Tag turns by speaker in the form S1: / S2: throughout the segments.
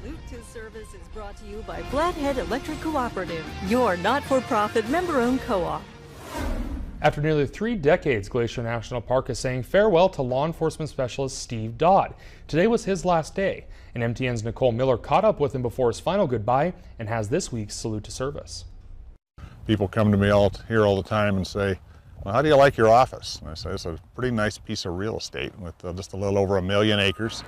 S1: Salute to Service is brought to you by Flathead Electric Cooperative, your not-for-profit member-owned co-op.
S2: After nearly 3 decades, Glacier National Park is saying farewell to law enforcement specialist Steve Dodd. Today was his last day, and MTN's Nicole Miller caught up with him before his final goodbye and has this week's Salute to Service.
S3: People come to me all the time and say, well, how do you like your office? And I say, it's a pretty nice piece of real estate with just a little over 1 million acres.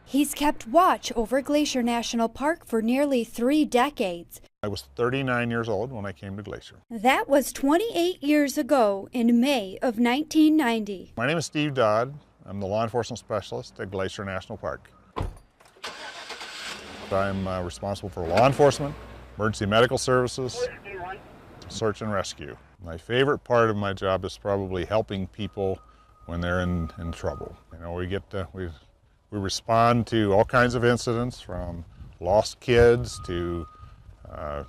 S4: He's kept watch over Glacier National Park for nearly 3 decades.
S3: I was 39 years old when I came to Glacier.
S4: That was 28 years ago in May of 1990.
S3: My name is Steve Dodd. I'm the law enforcement specialist at Glacier National Park. I'm responsible for law enforcement, emergency medical services, search and rescue. My favorite part of my job is probably helping people when they're in trouble. You know, we respond to all kinds of incidents, from lost kids to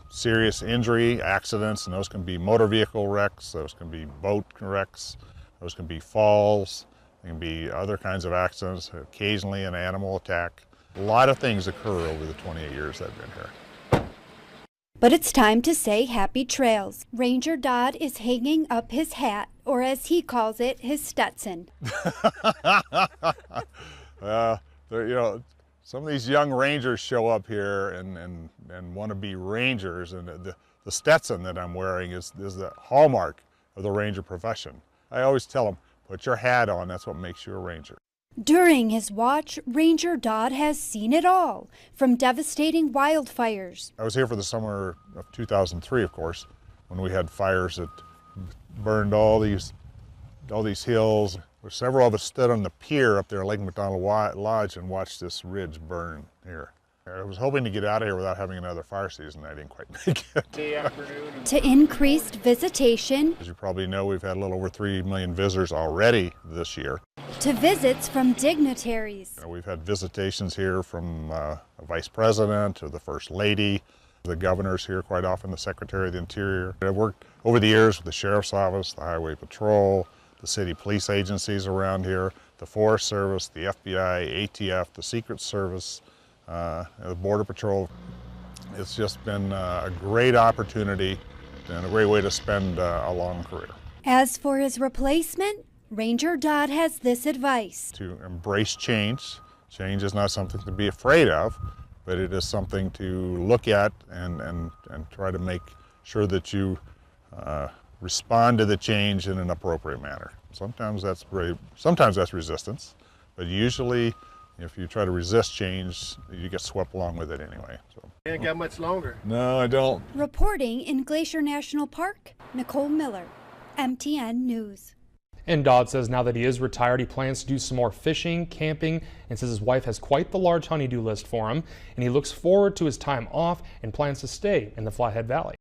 S3: serious injury, accidents, and those can be motor vehicle wrecks, those can be boat wrecks, those can be falls, there can be other kinds of accidents, occasionally an animal attack. A lot of things occur over the 28 years I've been here.
S4: But it's time to say happy trails. Ranger Dodd is hanging up his hat, or as he calls it, his Stetson.
S3: You know, some of these young rangers show up here and want to be rangers, and the Stetson that I'm wearing is the hallmark of the ranger profession. I always tell them, put your hat on, that's what makes you a ranger.
S4: During his watch, Ranger Dodd has seen it all, from devastating wildfires.
S3: I was here for the summer of 2003, of course, when we had fires that burned all these hills. Several of us stood on the pier up there at Lake McDonald Lodge and watched this ridge burn here. I was hoping to get out of here without having another fire season. I didn't quite make it.
S4: To increased visitation.
S3: As you probably know, we've had a little over 3 million visitors already this year.
S4: To visits from dignitaries.
S3: We've had visitations here from a vice president to the first lady. The governor's here quite often, the secretary of the interior. I've worked over the years with the sheriff's office, the highway patrol, the city police agencies around here, the Forest Service, the FBI, ATF, the Secret Service, the Border Patrol. It's just been a great opportunity and a great way to spend a long career.
S4: As for his replacement, Ranger Dodd has this advice.
S3: To embrace change. Change is not something to be afraid of, but it is something to look at and try to make sure that you respond to the change in an appropriate manner. Sometimes that's resistance, but usually if you try to resist change, you get swept along with it anyway. So.
S5: You ain't got much longer.
S3: No, I don't.
S4: Reporting in Glacier National Park, Nicole Miller, MTN News.
S2: And Dodd says now that he is retired, he plans to do some more fishing, camping, and says his wife has quite the large honey-do list for him, and he looks forward to his time off and plans to stay in the Flathead Valley.